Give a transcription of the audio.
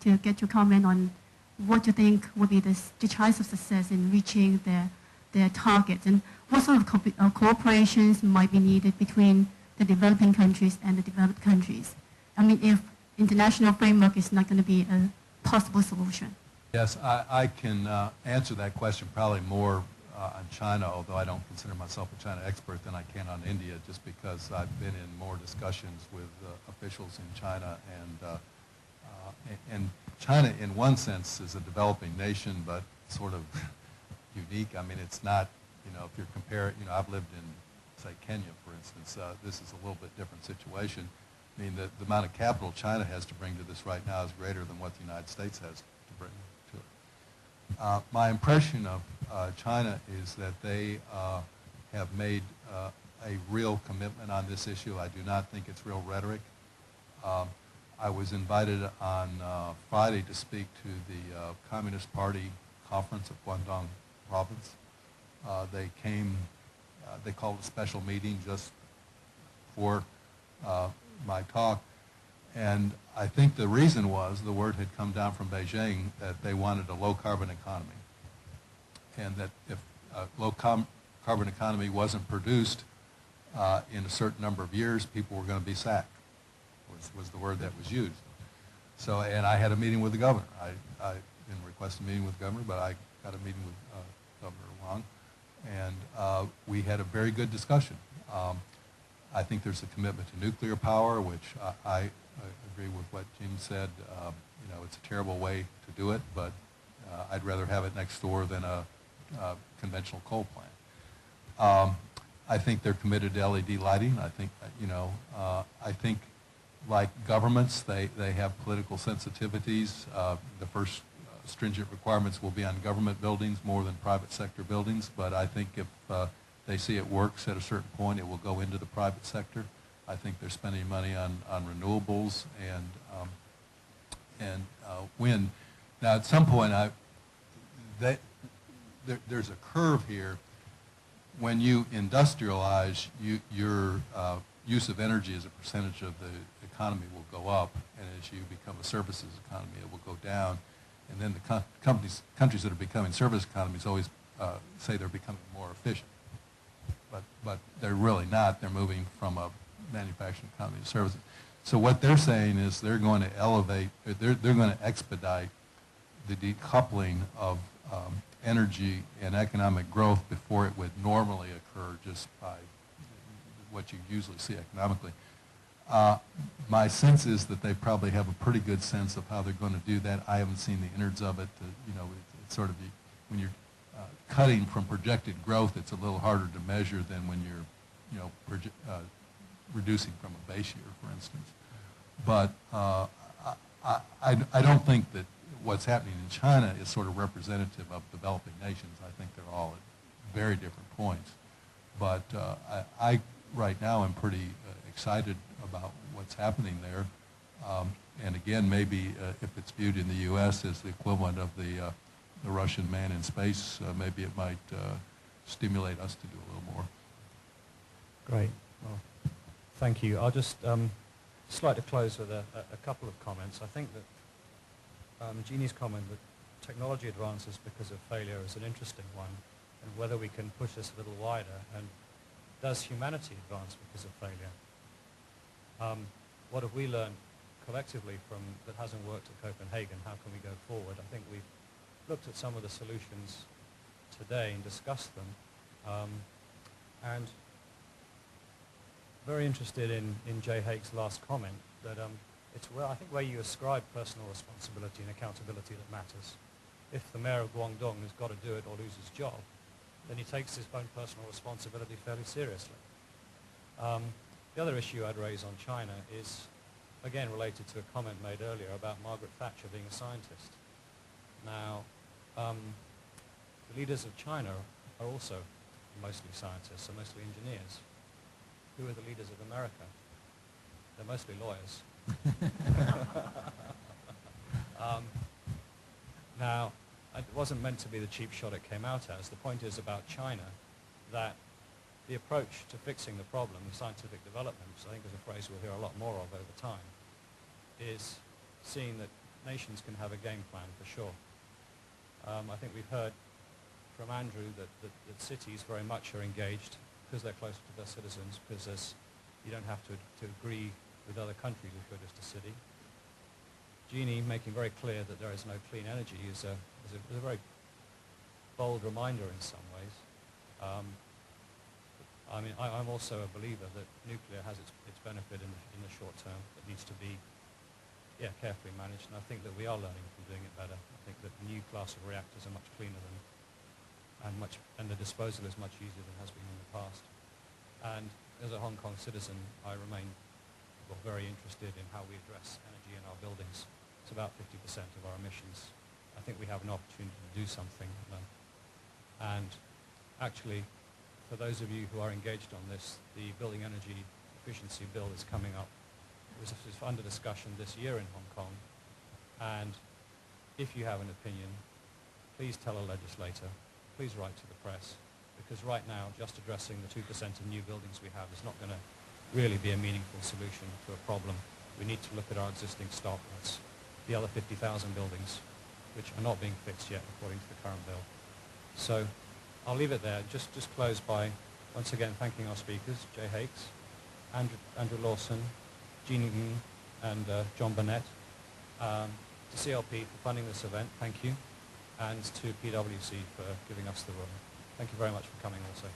to get your comment on what you think would be the chance of success in reaching their targets, and what sort of cooperations might be needed between the developing countries and the developed countries. I mean, if international framework is not going to be a possible solution. Yes, I can answer that question probably more on China, although I don't consider myself a China expert, than I can on India, just because I've been in more discussions with officials in China, and China in one sense is a developing nation, but sort of unique. I mean, it's not, if you're comparing, I've lived in, say, Kenya, for instance. This is a little bit different situation. I mean, the amount of capital China has to bring to this right now is greater than what the United States has to bring to it. My impression of China is that they have made a real commitment on this issue. I do not think it's real rhetoric. I was invited on Friday to speak to the Communist Party conference of Guangdong province. They came, they called a special meeting just for my talk, and I think the reason was the word had come down from Beijing that they wanted a low-carbon economy, and that if a low-carbon economy wasn't produced in a certain number of years, people were going to be sacked, was the word that was used. So, and I had a meeting with the governor. I didn't request a meeting with the governor, but I got a meeting with Governor Wang, and we had a very good discussion. I think there's a commitment to nuclear power, which I agree with what Jim said. It's a terrible way to do it, but I'd rather have it next door than a conventional coal plant. I think they're committed to LED lighting. I think, I think like governments, they have political sensitivities. The first stringent requirements will be on government buildings more than private sector buildings, but I think if they see it works at a certain point, it will go into the private sector. I think they're spending money on renewables and wind. Now, at some point, there's a curve here. When you industrialize, your use of energy as a percentage of the economy will go up, and as you become a services economy, it will go down. And then the countries that are becoming service economies always say they're becoming more efficient. But they're really not. They're moving from a manufacturing economy to services. So what they're saying is they're going to elevate, they're going to expedite the decoupling of energy and economic growth before it would normally occur just by what you usually see economically. My sense is that they probably have a pretty good sense of how they're going to do that. I haven't seen the innards of it. It's sort of when you're cutting from projected growth, it's a little harder to measure than when you're reducing from a base year, for instance. But I don't think that what's happening in China is sort of representative of developing nations. I think they're all at very different points. But I right now am pretty excited about what's happening there. And again, maybe if it's viewed in the U.S. as the equivalent of the Russian man in space, maybe it might stimulate us to do a little more. Great. Well, thank you. I'll just like to close with a couple of comments. I think that Jeannie's comment that technology advances because of failure is an interesting one, and whether we can push this a little wider, and does humanity advance because of failure? What have we learned collectively from that hasn't worked at Copenhagen? How can we go forward? I think we've looked at some of the solutions today and discussed them, and very interested in Jay Hake's last comment that it's where I think where you ascribe personal responsibility and accountability that matters. If the mayor of Guangdong has got to do it or lose his job, then he takes his own personal responsibility fairly seriously. The other issue I'd raise on China is, again, related to a comment made earlier about Margaret Thatcher being a scientist. Now, the leaders of China are also mostly scientists, are mostly engineers. Who are the leaders of America? They're mostly lawyers. Now, it wasn't meant to be the cheap shot it came out as. The point is about China that the approach to fixing the problem of scientific development, which I think is a phrase we'll hear a lot more of over time, is seeing that nations can have a game plan for sure. I think we've heard from Andrew that cities very much are engaged because they're closer to their citizens, because you don't have to agree with other countries if you're just a city. Jeannie making very clear that there is no clean energy is a very bold reminder in some ways. I mean, I'm also a believer that nuclear has its benefit in the short term, but needs to be carefully managed, and I think that we are learning from doing it better. I think that the new class of reactors are much cleaner and the disposal is much easier than has been in the past. And as a Hong Kong citizen, I remain very interested in how we address energy in our buildings. It's about 50% of our emissions. I think we have an opportunity to do something. And actually, for those of you who are engaged on this, the Building Energy Efficiency Bill is coming up. It was under discussion this year in Hong Kong. And if you have an opinion, please tell a legislator, please write to the press, because right now just addressing the 2% of new buildings we have is not going to really be a meaningful solution to a problem. We need to look at our existing stock. That's the other 50,000 buildings, which are not being fixed yet according to the current bill. So I'll leave it there. Just close by once again thanking our speakers, Jay Hakes, Andrew Lawson, Jeannie Ng, and John Burnett. To CLP for funding this event, thank you, and to PwC for giving us the room. Thank you very much for coming also.